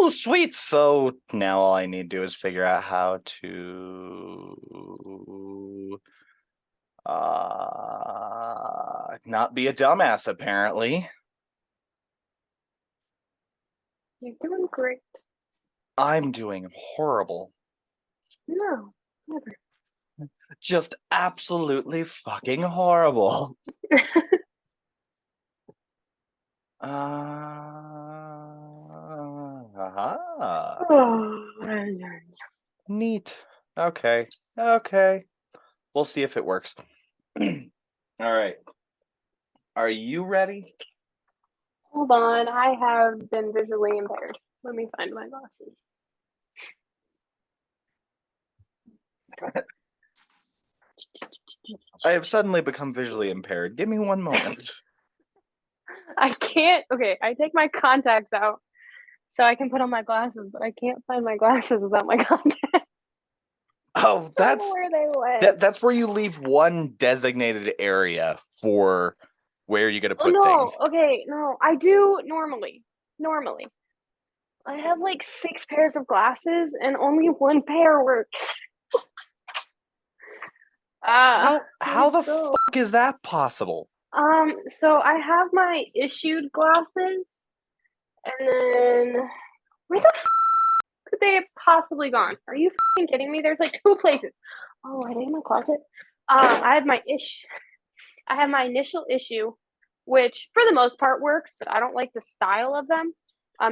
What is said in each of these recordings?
Oh, sweet. So now all I need to do is figure out how to not be a dumbass, apparently. You're doing great. I'm doing horrible. No, never. Just absolutely fucking horrible. Aha. Oh, Neat. Okay. Okay. We'll see if it works. All right. Are you ready? hold on. I have been visually impaired. Let me find my glasses. I have suddenly become visually impaired. Give me one moment. I can't. Okay, I take my contacts out so I can put on my glasses, but I can't find my glasses without my contacts. Oh, I don't know where they went. that's where you leave one designated area for where you're gonna Oh put no. things. Okay, no. I do normally. Normally. I have like 6 pairs of glasses and only one pair works. How the So fuck is that possible? so I have my issued glasses, and then where the could they have possibly gone? Are you kidding me? There's like 2 places. Oh, are they in my closet? I have I have my initial issue, which for the most part works, but I don't like the style of them.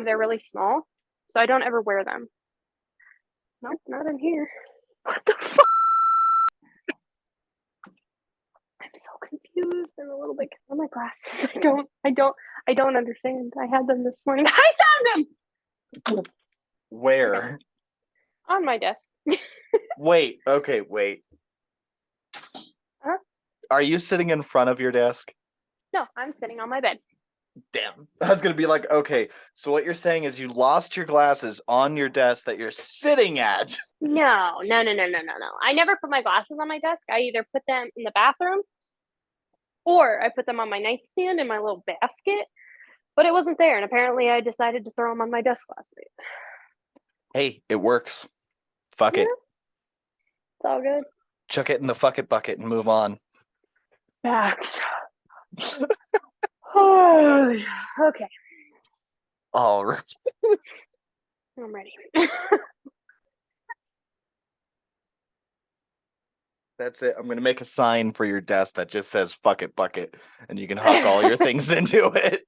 They're really small, so I don't ever wear them. Nope, not in here. What the fuck? I'm so confused and a little bit. Oh my glasses. I don't understand. I had them this morning. I found them Where? on my desk. Wait, okay, wait. Huh? Are you sitting in front of your desk? No, I'm sitting on my bed. Damn. I was gonna be like, okay, so what you're saying is you lost your glasses on your desk that you're sitting at. No. I never put my glasses on my desk. I either put them in the bathroom or I put them on my nightstand in my little basket, but it wasn't there. And apparently I decided to throw them on my desk last night. Hey, it works. Fuck Yeah, it. it's all good. Chuck it in the fuck it bucket and move on. Facts. Oh, okay. All right. I'm ready. That's it. I'm gonna make a sign for your desk that just says "fuck it bucket," and you can huck all your things into it.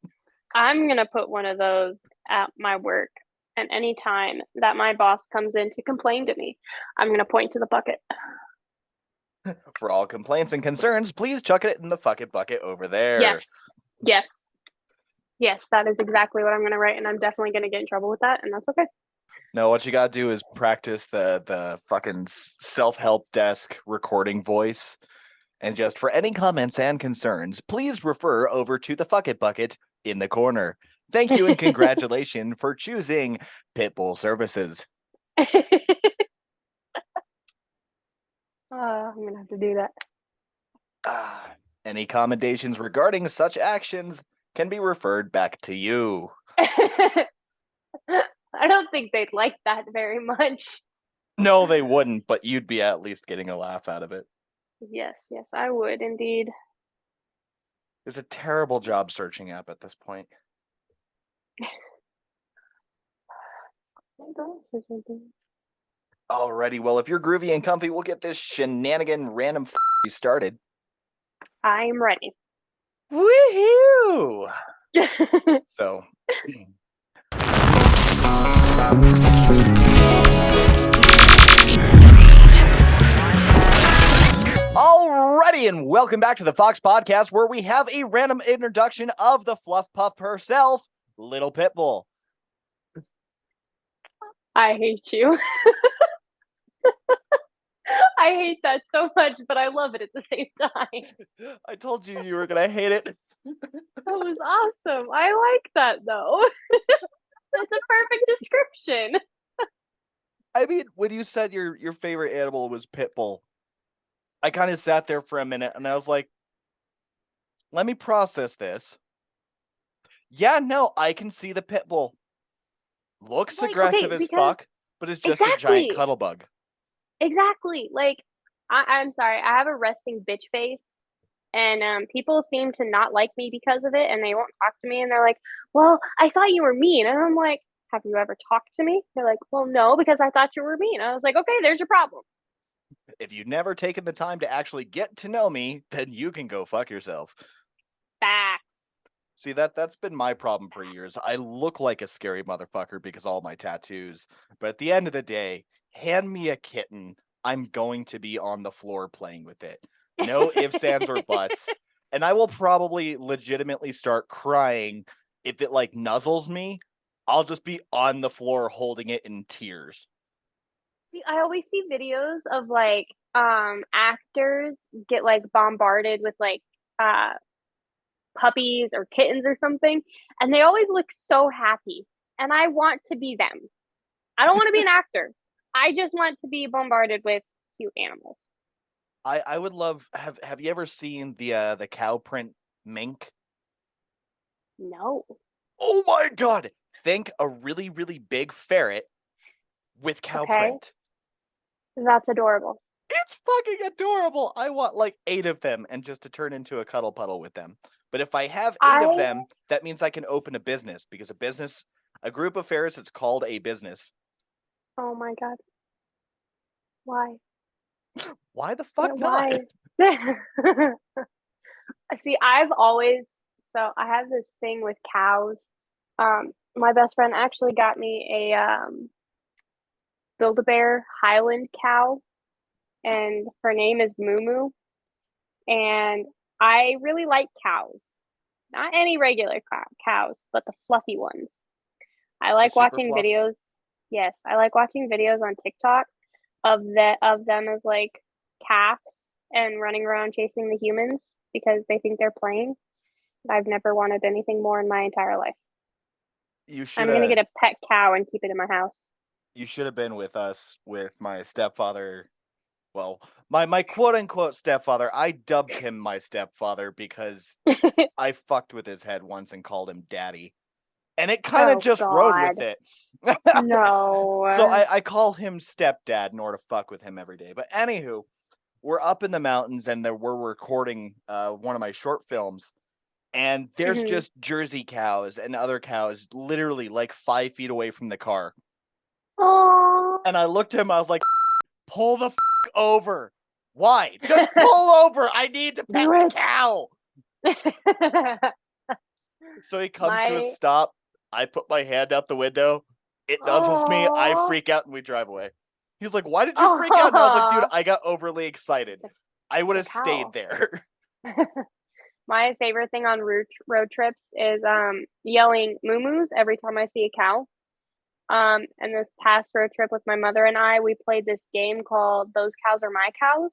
I'm going to put one of those at my work. And anytime that my boss comes in to complain to me, I'm going to point to the bucket. For all complaints and concerns, please chuck it in the fuck it bucket over there. Yes. Yes. Yes, that is exactly what I'm going to write. And I'm definitely going to get in trouble with that. And that's okay. No, what you gotta do is practice the fucking self-help desk recording voice. And just for any comments and concerns, please refer over to the fuck it bucket in the corner. Thank you and congratulations for choosing Pitbull Services. I'm going to have to do that. Any commendations regarding such actions can be referred back to you. I don't think they'd like that very much. No, they wouldn't, but you'd be at least getting a laugh out of it. Yes, I would indeed. It's a terrible job searching app at this point. Alrighty, well, if you're groovy and comfy, we'll get this shenanigan random started. I'm ready. Woohoo! So. Alrighty, and welcome back to the Fox Podcast, where we have a random introduction of the fluff puff herself, Little Pitbull. I hate you. I hate that so much, but I love it at the same time. I told you you were gonna hate it. That was awesome. I like that though. That's a perfect description. I mean, when you said your favorite animal was Pitbull, I kind of sat there for a minute and I was like, let me process this. Yeah, no, I can see the Pitbull. Looks Like, aggressive okay, as because fuck, but is just a giant exactly, cuddle bug. exactly. Like, I'm sorry, I have a resting bitch face, and people seem to not like me because of it, and they won't talk to me, and they're like, "Well, I thought you were mean," and I'm like, "Have you ever talked to me?" They're like, "Well, no, because I thought you were mean." I was like, "Okay, there's your problem." If you've never taken the time to actually get to know me, then you can go fuck yourself. Facts. See, that's been my problem for years. I look like a scary motherfucker because of all my tattoos. But at the end of the day, hand me a kitten. I'm going to be on the floor playing with it. No ifs, ands, or buts. And I will probably legitimately start crying if it like nuzzles me. I'll just be on the floor holding it in tears. See, I always see videos of like actors get like bombarded with like uh puppies or kittens or something, and they always look so happy. And I want to be them. I don't want to be an actor. I just want to be bombarded with cute animals. I would love have you ever seen the cow print mink? No. Oh my god! Think a really, really big ferret with cow Okay. print. That's adorable. It's fucking adorable. I want like 8 of them and just to turn into a cuddle puddle with them. But if I have 8 of I them, that means I can open a business because a group of ferrets, it's called a business. Oh my god. Why? Why the fuck not? Why? See, I've always so I have this thing with cows. My best friend actually got me a Build-A-Bear Highland cow, and her name is Moo Moo. And I really like cows. Not any regular cows, but the fluffy ones. I The like super watching fluffs? videos. Yes, I like watching videos on TikTok of them as like calves and running around chasing the humans because they think they're playing. I've never wanted anything more in my entire life. You should I'm gonna have get a pet cow and keep it in my house. you should have been with us with my stepfather. Well, my quote unquote stepfather, I dubbed him my stepfather because I fucked with his head once and called him daddy. And it kind of Oh just rode God. with it. So No. I call him stepdad in order to fuck with him every day. But anywho, we're up in the mountains and we're recording one of my short films. And there's Hmm. just Jersey cows and other cows literally like 5 feet away from the car. Oh, And I looked at him, I was like, pull the over. Why? Just pull over. I need to pet do the it. cow. So he comes to a My stop. I put my hand out the window. It nuzzles me. I oh freak out and we drive away. He's like, "Why did you freak out?" And I was like, "Dude, oh I got overly excited. I would it's have a stayed cow. there." My favorite thing on road trips is yelling moo every time I see a cow. And this past road trip with my mother and I, we played this game called Those Cows Are My Cows.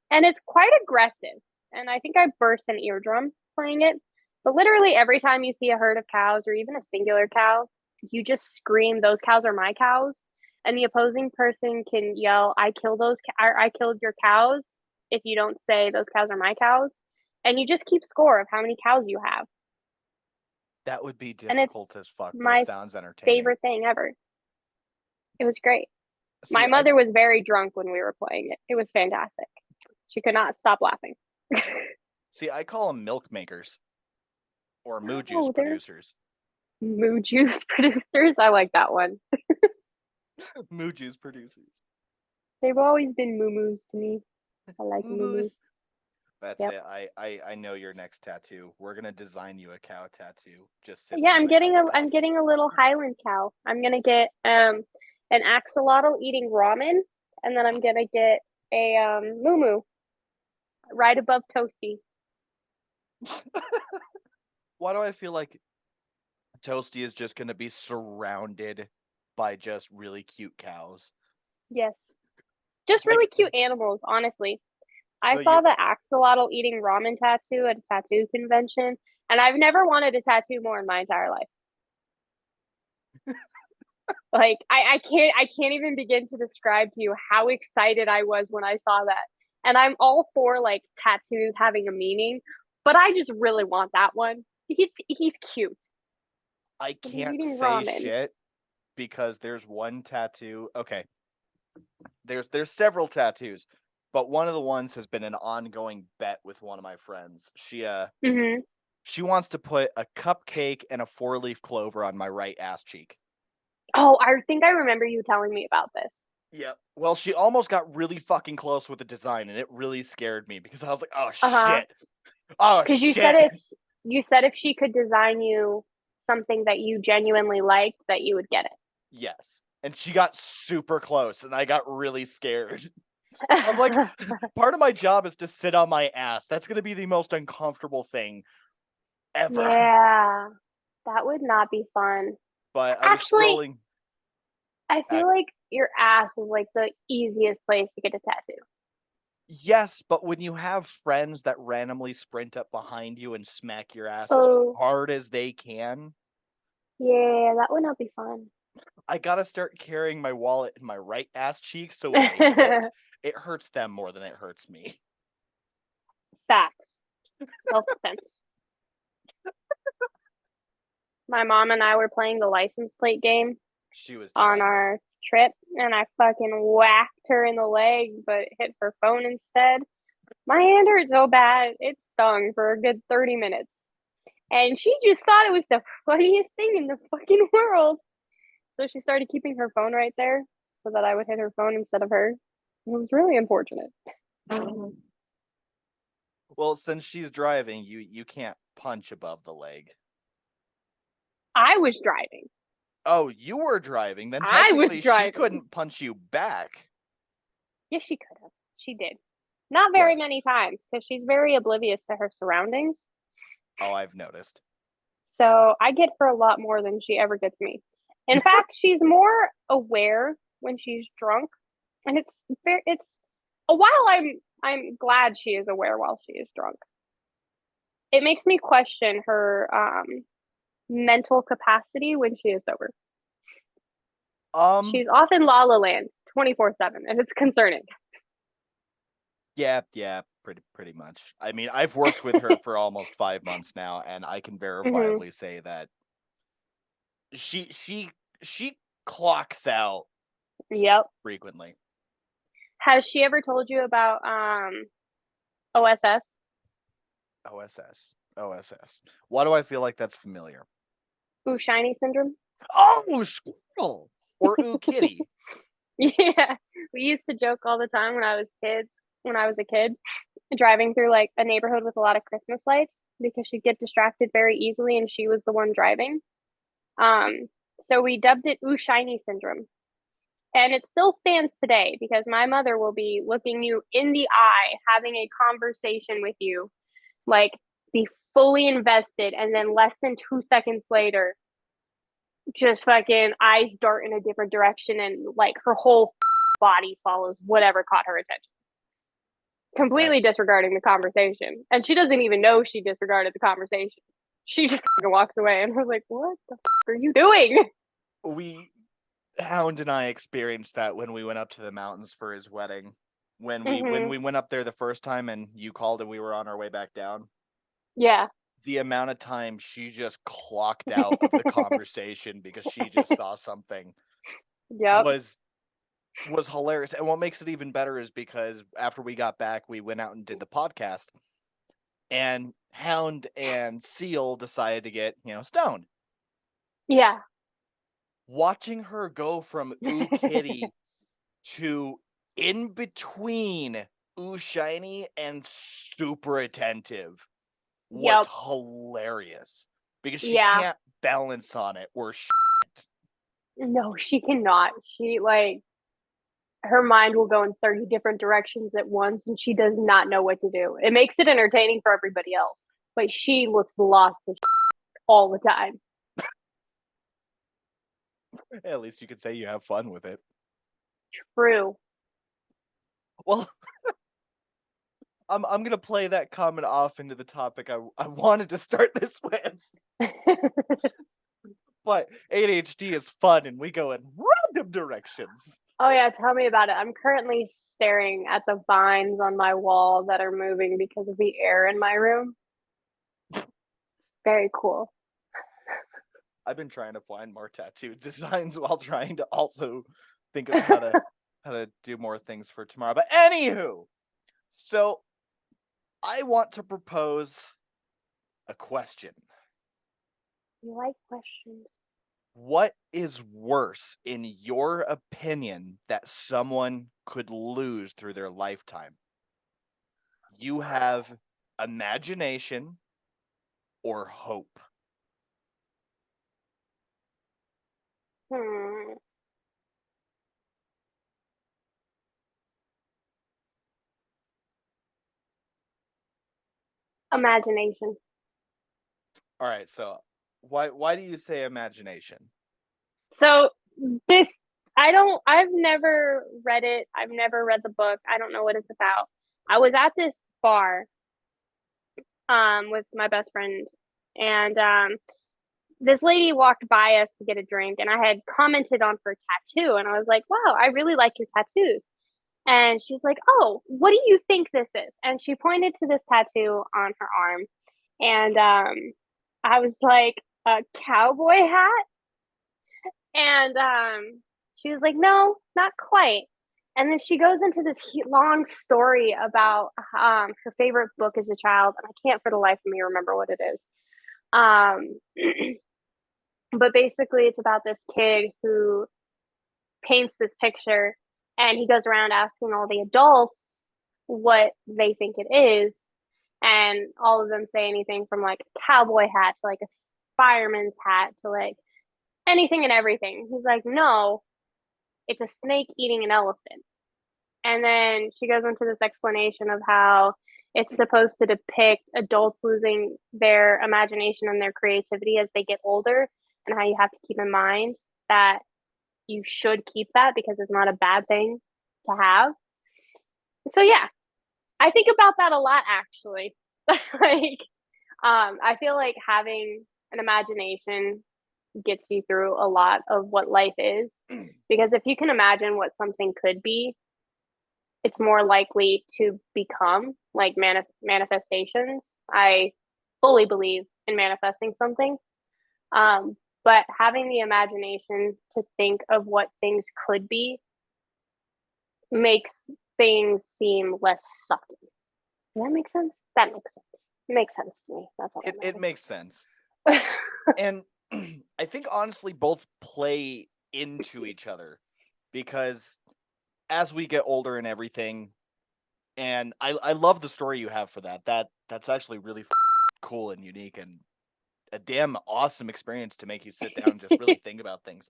And it's quite aggressive. And I think I burst an eardrum playing it. But literally every time you see a herd of cows or even a singular cow, you just scream, "Those cows are my cows." And the opposing person can yell, I killed your cows," if you don't say, "Those cows are my cows." And you just keep score of how many cows you have. That would be And it's difficult as fuck, but it my sounds entertaining. favorite thing ever. It was great. See, My mother was very drunk when we were playing it. It was fantastic. She could not stop laughing. I call them milk makers or moo juice Oh, they're producers. moo juice producers. I like that one. Moo juice producers. They've always been moo to me. I like Moo moo. moos. That's Yep. it. I know your next tattoo. We're gonna design you a cow tattoo. Just sitting Yeah, in the cuddle I'm coffin. getting a little Highland cow. I'm gonna get an axolotl eating ramen, and then I'm gonna get a moo right above Toasty. Why do I feel like Toasty is just gonna be surrounded by just really cute cows? Yes. Just really Like, cute animals, honestly. I so saw you the axolotl eating ramen tattoo at a tattoo convention, and I've never wanted a tattoo more in my entire life. Like I can't even begin to describe to you how excited I was when I saw that. And I'm all for like tattoos having a meaning, but I just really want that one. He's cute I and he's can't eating say ramen. shit because there's one tattoo. Okay, there's several tattoos, but one of the ones has been an ongoing bet with one of my friends. Mm-hmm. She wants to put a cupcake and a 4-leaf clover on my right ass cheek. Oh, I think I remember you telling me about this. Yeah. Well, she almost got really fucking close with the design, and it really scared me because I was like, "Oh Uh-huh. shit! Oh Because you said shit!" if she could design you something that you genuinely liked, that you would get Yes. And she got super close, and I got really scared. I was like, it. part of my job is to sit on my ass. That's gonna be the most uncomfortable thing ever. Yeah, that would not be fun. But I was Actually, scrolling. I feel like your ass is like the easiest place to get a tattoo. Yes, but when you have friends that randomly sprint up behind you and smack your ass as Oh, hard as they can, yeah, that would not be fun. I gotta start carrying my wallet in my right ass cheek so when they hit, it hurts them more than it hurts me. Facts. Self-defense. My mom and I were playing the license plate game She was on telling me. our trip, and I fucking whacked her in the leg, but hit her phone instead. My hand hurt so bad, it stung for a good 30 minutes. And she just thought it was the funniest thing in the fucking world. So she started keeping her phone right there so that I would hit her phone instead of her. It was really unfortunate. Well, since she's driving, you can't punch above the leg. I was driving. Oh, you were driving. Then I was technically she driving. couldn't punch you back. Yes, she could have. She did. Not very What? many times because she's very oblivious to her surroundings. Oh, I've noticed. So I get her a lot more than she ever gets me. In fact, she's more aware when she's drunk, and it's a while. I'm glad she is aware while she is drunk. It makes me question her mental capacity when she is sober. Um, She's off in La La Land 24/7, and it's concerning. yeah, pretty much. I mean, I've worked with her for almost 5 months now, and I can Mm-hmm. verifiably say that she clocks out Yep. frequently. Has she ever told you about OSS? OSS. Why do I feel like that's familiar? Ooh, shiny syndrome? Oh, squirrel or ooh kitty. Yeah. We used to joke all the time when I was a kid, driving through like a neighborhood with a lot of Christmas lights because she'd get distracted very easily and she was the one driving. Um, so we dubbed it Ooh Shiny Syndrome. And it still stands today because my mother will be looking you in the eye, having a conversation with you, like be fully invested, and then less than 2 seconds later, just fucking eyes dart in a different direction and like her whole body follows whatever caught her attention, completely That's disregarding the conversation. And she doesn't even know she disregarded the conversation. She just walks away, and we're like, what the are you doing? we Hound and I experienced that when we went up to the mountains for his wedding. When Mm-hmm. we went up there the first time and you called and we were on our way back down, Yeah. the amount of time she just clocked out of the conversation because she just saw something Yep. was hilarious. And what makes it even better is because after we got back, we went out and did the podcast, and Hound and Seal decided to get, stoned. Yeah. Watching her go from Ooh Kitty to in between Ooh Shiny and super attentive was Yep. hilarious because she Yeah. can't balance on it or No, she cannot. She like her mind will go in 30 different directions at once and she does not know what to do. It makes it entertaining for everybody else, but she looks lost as all the time. at least you could say you have fun with it. True. Well, I'm gonna play that comment off into the topic I wanted to start this with. But ADHD is fun and we go in random directions. Oh yeah, tell me about it. I'm currently staring at the vines on my wall that are moving because of the air in my room. Very cool. I've been trying to find more tattoo designs while trying to also think of how to do more things for tomorrow. But anywho, so I want to propose a question. You like questions? What is worse, in your opinion, that someone could lose through their lifetime? You have imagination or hope? Hmm. Imagination. All right, so why do you say imagination? So this, I've never read it. I've never read the book. I don't know what it's about. I was at this bar with my best friend, and this lady walked by us to get a drink, and I had commented on her tattoo, and I was like, "Wow, I really like your tattoos." And she's like, "Oh, what do you think this is?" And she pointed to this tattoo on her arm, and I was like, "A cowboy hat?" And she was like, "No, not quite." And then she goes into this long story about her favorite book as a child, and I can't for the life of me remember what it is. Um, but basically, it's about this kid who paints this picture, and he goes around asking all the adults what they think it is, and all of them say anything from like a cowboy hat to like a fireman's hat to like anything and everything. He's like, "No, it's a snake eating an elephant." And then she goes into this explanation of how it's supposed to depict adults losing their imagination and their creativity as they get older, and how you have to keep in mind that you should keep that because it's not a bad thing to have. So yeah, I think about that a lot actually. Like I feel like having an imagination gets you through a lot of what life is, because if you can imagine what something could be, it's more likely to become like manifestations. I fully believe in manifesting something. Um, but having the imagination to think of what things could be makes things seem less sucky. Does that make sense? That makes sense. It makes sense to me. That's all It makes sense. that And I think honestly both play into each other because as we get older and everything, and I love the story you have for that. That's actually really cool and unique and a damn awesome experience to make you sit down and just really matters. think about things.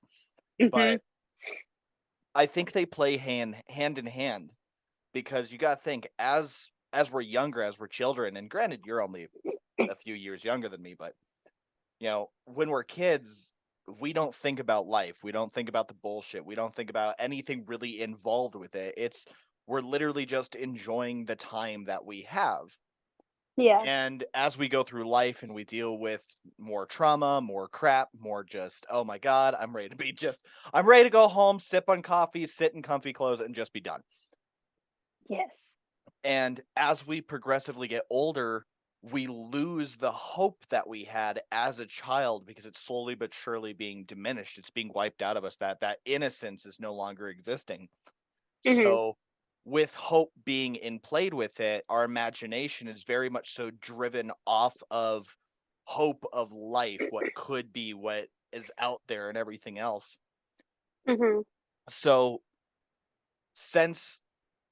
Hmm. But I think they play hand in hand because you got to think as we're younger, as we're children, and granted you're only a few years younger than me, but when we're kids, we don't think about life. We don't think about the bullshit. We don't think about anything really involved with it. We're literally just enjoying the time that we have. Yeah. And as we go through life and we deal with more trauma, more crap, more just, oh my God, I'm ready to go home, sip on coffee, sit in comfy clothes, and just be done. Yes. And as we progressively get older, we lose the hope that we had as a child because it's slowly but surely being diminished. It's being wiped out of us. That innocence is no longer existing. Hmm. So with hope being in played with it, our imagination is very much so driven off of hope of life, what could be, what is out there and everything else. Hmm. So since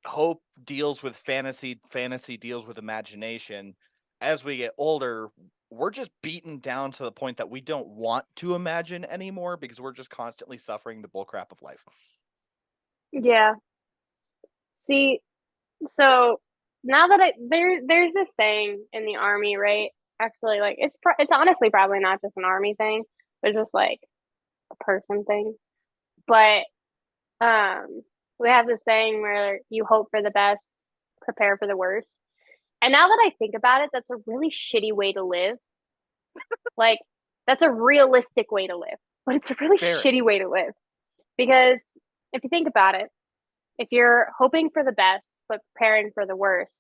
hope deals with fantasy, fantasy deals with imagination, as we get older, we're just beaten down to the point that we don't want to imagine anymore because we're just constantly suffering the bullcrap of life. Yeah. See, so now that there's this saying in the army, right? Actually, like it's honestly probably not just an army thing, but just like a person thing. But um, we have this saying where you hope for the best, prepare for the worst. And now that I think about it, that's a really shitty way to live. Like that's a realistic way to live, but it's a really Very. shitty way to live because if you think about it, if you're hoping for the best but preparing for the worst,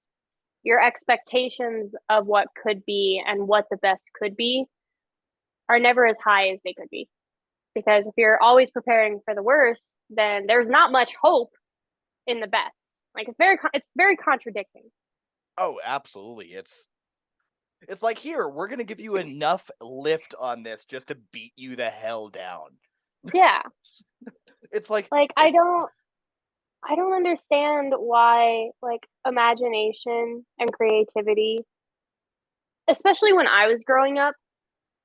your expectations of what could be and what the best could be are never as high as they could be. Because if you're always preparing for the worst, then there's not much hope in the best. Like it's very contradicting. Oh, absolutely. It's like, here, we're gonna give you enough lift on this just to beat you the hell down. Yeah. It's like Like it's I don't understand why like imagination and creativity, especially when I was growing up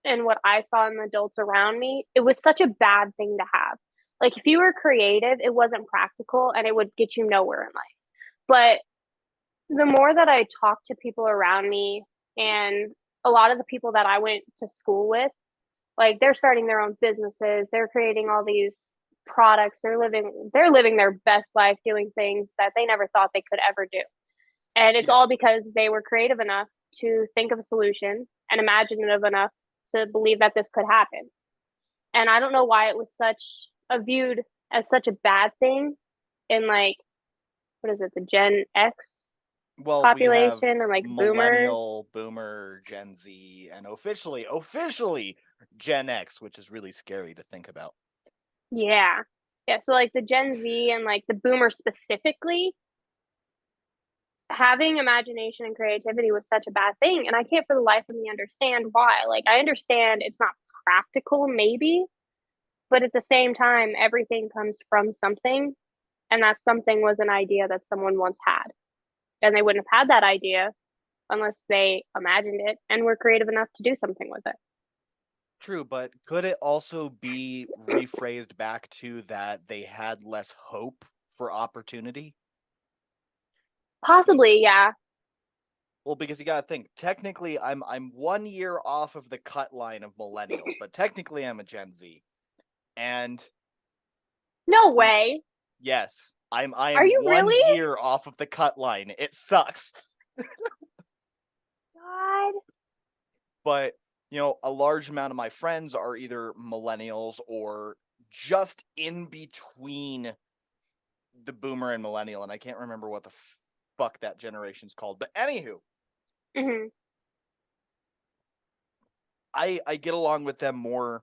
and what I saw in the adults around me, it was such a bad thing to have. Like if you were creative, it wasn't practical and it would get you nowhere in life. But the more that I talk to people around me and a lot of the people that I went to school with, like they're starting their own businesses, they're creating all these products, they're living their best life doing things that they never thought they could ever do. And it's yeah, all because they were creative enough to think of a solution and imaginative enough to believe that this could happen. And I don't know why it was such a viewed as such a bad thing in like what is it, the Gen X well, we have population and like boomers. millennial, boomer, Gen Z, and officially Gen X, which is really scary to think about. Yeah. Yeah, so like the Gen Z and like the boomers specifically, having imagination and creativity was such a bad thing. And I can't for the life of me understand why. Like, I understand it's not practical, maybe, but at the same time, everything comes from something. And that something was an idea that someone once had. And they wouldn't have had that idea unless they imagined it and were creative enough to do something with it. True, but could it also be rephrased back to that they had less hope for opportunity? Because Possibly, yeah. well, because you gotta think, technically I'm 1 year off of the cut line of millennial, but technically I'm a Gen Z. And No way. yes, I Are am you one really? year off of the cut line. It sucks. God. But a large amount of my friends are either millennials or just in between the boomer and millennial, and I can't remember what the fuck that generation's called. But anywho, Hmm. I get along with them more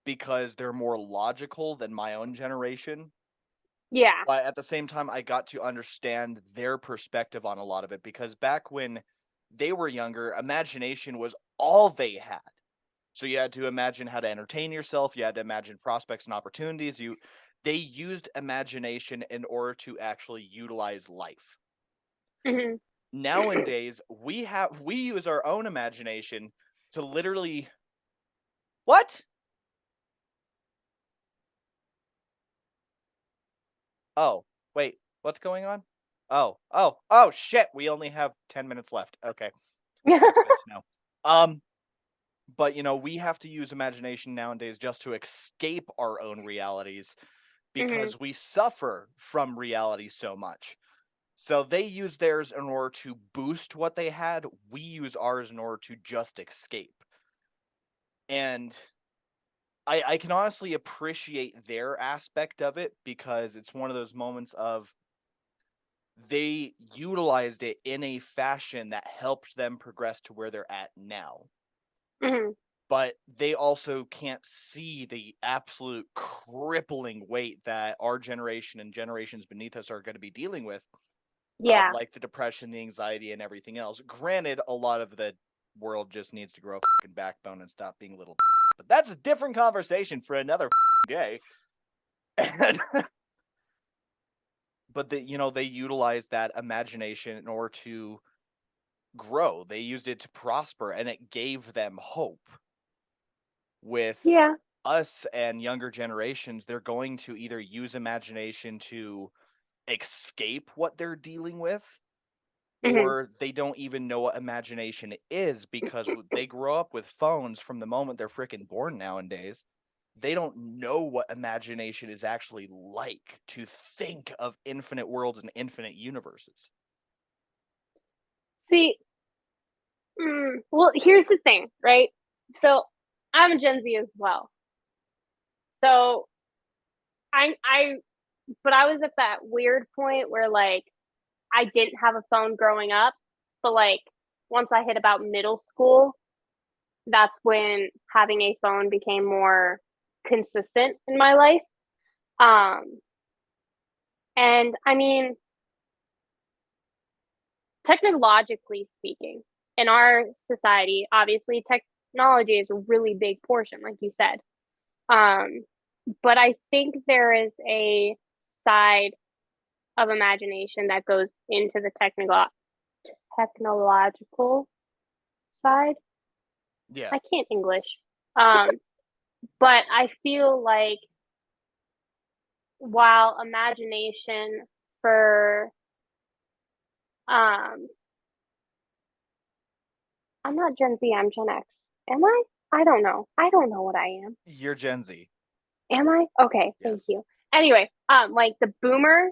because they're more logical than my own generation. Yeah. But at the same time, I got to understand their perspective on a lot of it because back when they were younger, imagination was all they had. So you had to imagine how to entertain yourself, you had to imagine prospects and opportunities. They used imagination in order to actually utilize life. Hmm. Nowadays, we use our own imagination to literally what? Oh, wait, what's going on? Oh, shit, we only have 10 minutes left. Okay. That's good to know. But we have to use imagination nowadays just to escape our own realities Hmm. because we suffer from reality so much. So they use theirs in order to boost what they had. We use ours in order to just escape. And I can honestly appreciate their aspect of it because it's one of those moments of they utilized it in a fashion that helped them progress to where they're at now. Hmm. But they also can't see the absolute crippling weight that our generation and generations beneath us are going to be dealing with, of Yeah. like the depression, the anxiety, and everything else. Granted, a lot of the world just needs to grow a fucking backbone and stop being little. But that's a different conversation for another day. But they utilize that imagination in order to grow. They used it to prosper, and it gave them hope. With Yeah. us and younger generations, they're going to either use imagination to escape what they're dealing with, Hmm. or they don't even know what imagination is because they grow up with phones from the moment they're freaking born nowadays. They don't know what imagination is actually like to think of infinite worlds and infinite universes. See, well, here's the thing, right? So I'm a Gen Z as well. So I, but I was at that weird point where like I didn't have a phone growing up, but like once I hit about middle school, that's when having a phone became more consistent in my life. Um, and I mean, technologically speaking, in our society, obviously technology is a really big portion, like you said. Um, but I think there is a side of imagination that goes into the technological side. Yeah. I can't English. Um, but I feel like while imagination for um I'm not Gen Z, I'm Gen X. Am I? I don't know. I don't know what I am. You're Gen Z. Am I? Okay, thank Yes. you. Anyway, like the boomer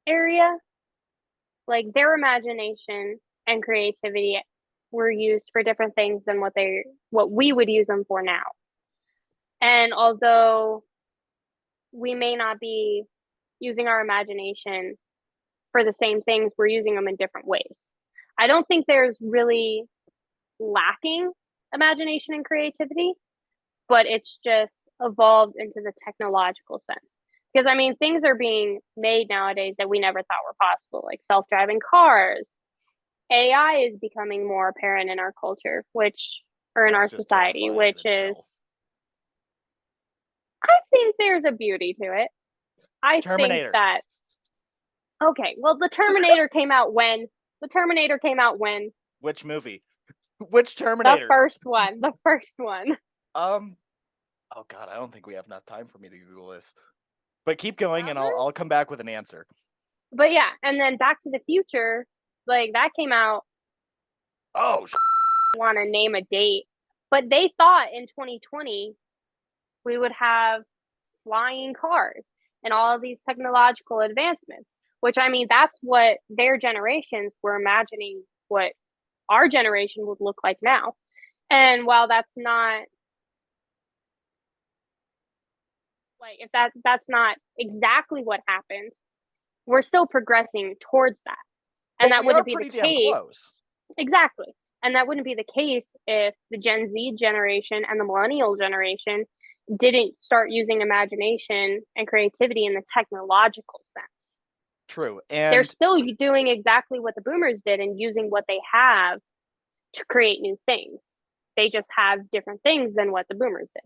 area, like their imagination and creativity were used for different things than what we would use them for now. And although we may not be using our imagination for the same things, we're using them in different ways. I don't think there's really lacking imagination and creativity, but it's just evolved into the technological sense. Because I mean, things are being made nowadays that we never thought were possible, like self driving cars. AI is becoming more apparent in our culture, or in That's our just society, terrifying in which is, itself. I think there's a beauty to it. I think Terminator. that, okay, well, the Terminator came out when? The Terminator came out when? Which movie? Which The Terminator? first one. The first one. Um. Oh God, I don't think we have enough time for me to Google this. But keep going, and I'll Others? come back with an answer. But yeah, and then Back to the Future, like that came out, Oh, want to name a date, but they thought in 2020 we would have flying cars and all of these technological advancements, which I mean, that's what their generations were imagining what our generation would look like now. And while that's not like if that's not exactly what happened, we're still progressing towards that. And but that we are wouldn't be the pretty damn case. close. Exactly. And that wouldn't be the case if the Gen Z generation and the millennial generation didn't start using imagination and creativity in the technological sense. True, They're and still doing exactly what the boomers did and using what they have to create new things. They just have different things than what the boomers did.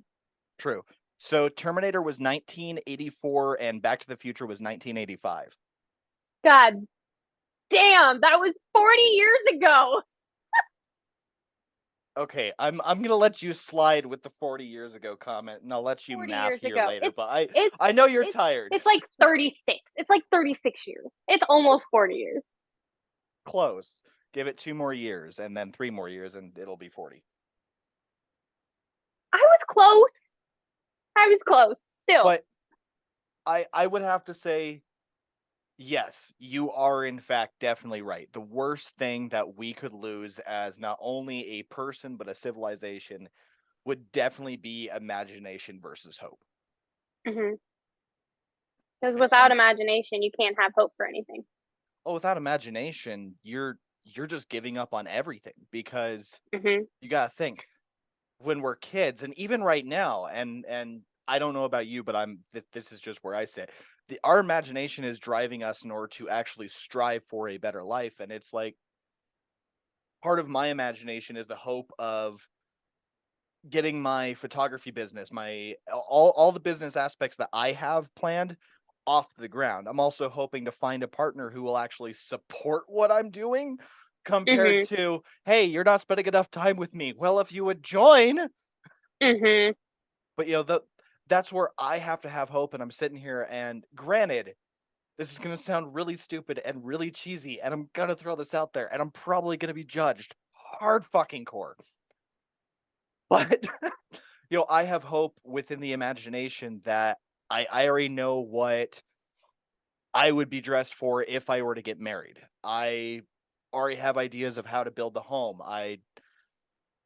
true. So Terminator was 1984, and Back to the Future was 1985. God damn, that was 40 years ago. Okay, I'm gonna let you slide with the 40 years ago comment, and I'll let you 40 math years here ago. later. But I It's I know you're it's tired. it's like 36. It's like 36 years. It's almost 40 years. Close. Give it 2 more years, and then 3 more years, and it'll be 40. I was close. I was close. Still. But I would have to say yes, you are in fact definitely right. The worst thing that we could lose as not only a person but a civilization would definitely be imagination versus hope. Because without And imagination, you can't have hope for anything. without imagination, you're just giving up on everything because Hmm. you got to think when we're kids and even right now and I don't know about you, but this is just where I sit. Our imagination is driving us in order to actually strive for a better life, and it's like part of my imagination is the hope of getting my photography business, my all the business aspects that I have planned off the ground. I'm also hoping to find a partner who will actually support what I'm doing compared Hmm. to, hey, you're not spending enough time with me. Well, if you would join, Hmm. but that's where I have to have hope, and I'm sitting here and granted, this is going to sound really stupid and really cheesy, and I'm going to throw this out there, and I'm probably going to be judged hard fucking core. But I have hope within the imagination that I already know what I would be dressed for if I were to get married. I already have ideas of how to build the home.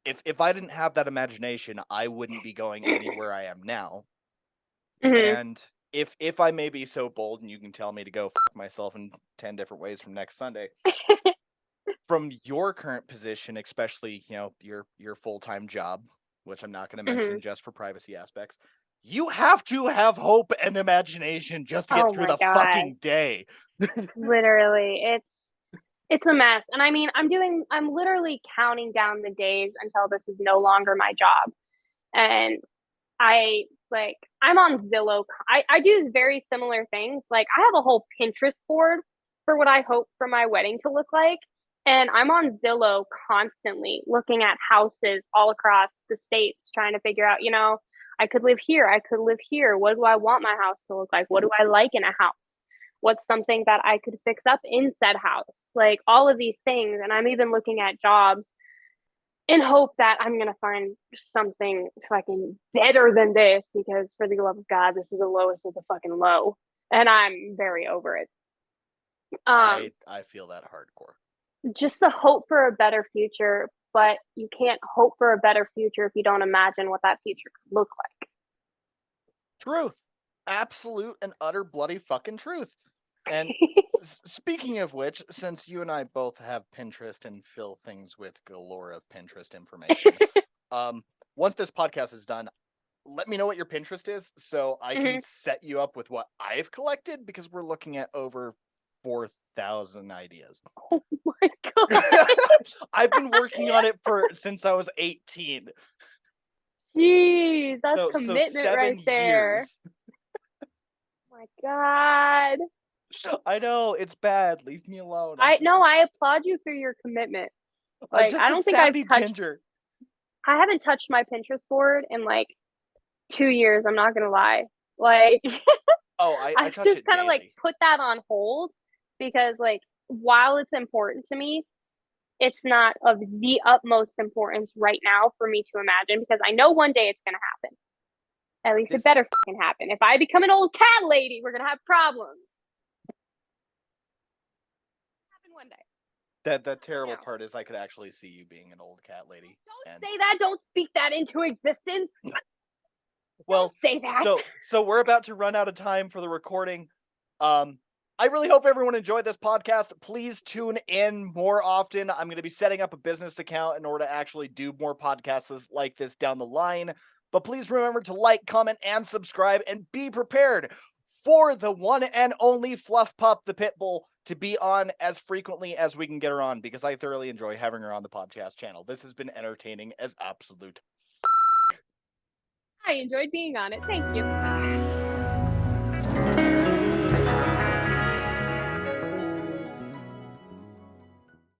If I didn't have that imagination, I wouldn't be going anywhere I am now. Hmm. And if I may be so bold, and you can tell me to go fuck myself in 10 different ways from next Sunday, from your current position, especially, your full-time job, which I'm not going to Mhm. mention just for privacy aspects, you have to have hope and imagination just to get Oh through my the God. fucking day. Literally, it's a mess. And I mean, I'm literally counting down the days until this is no longer my job. And I'm on Zillow. I do very similar things. Like, I have a whole Pinterest board for what I hope for my wedding to look like. And I'm on Zillow constantly looking at houses all across the states, trying to figure out, I could live here. I could live here. What do I want my house to look like? What do I like in a house? What's something that I could fix up in said house? Like, all of these things. And I'm even looking at jobs in hope that I'm gonna find something fucking better than this, because for the love of God, this is the lowest of the fucking low. And I'm very over it. I feel that hardcore. Just the hope for a better future, but you can't hope for a better future if you don't imagine what that future could look like. Truth. Absolute and utter bloody fucking truth. And speaking of which, since you and I both have Pinterest and fill things with galore of Pinterest information, once this podcast is done, let me know what your Pinterest is so I can set you up with what I've collected, because we're looking at over 4,000 ideas. Oh my God. I've been working on it since I was 18. Jeez, that's So commitment 7 right there. years. Oh my God. I know, it's bad. Leave me alone. I applaud you for your commitment. I'm Like, just I a don't think I've sappy touched ginger. I haven't touched my Pinterest board in like 2 years, I'm not gonna lie. Like, Oh, I I've touch just it kind of like daily. put that on hold, because like, while it's important to me, it's not of the utmost importance right now for me to imagine, because I know one day it's gonna happen. At least it better fucking happen. If I become an old cat lady, we're gonna have problems. Happen one day. That terrible part is I could actually see you being an old cat lady. Don't say that. Don't speak that into existence. Well, Don't say that. so we're about to run out of time for the recording. I really hope everyone enjoyed this podcast. Please tune in more often. I'm going to be setting up a business account in order to actually do more podcasts like this down the line. But please remember to like, comment, and subscribe, and be prepared for the one and only Fluff Pup, the Pitbull, to be on as frequently as we can get her on, because I thoroughly enjoy having her on the podcast channel. This has been entertaining as absolute. I enjoyed being on it. Thank you.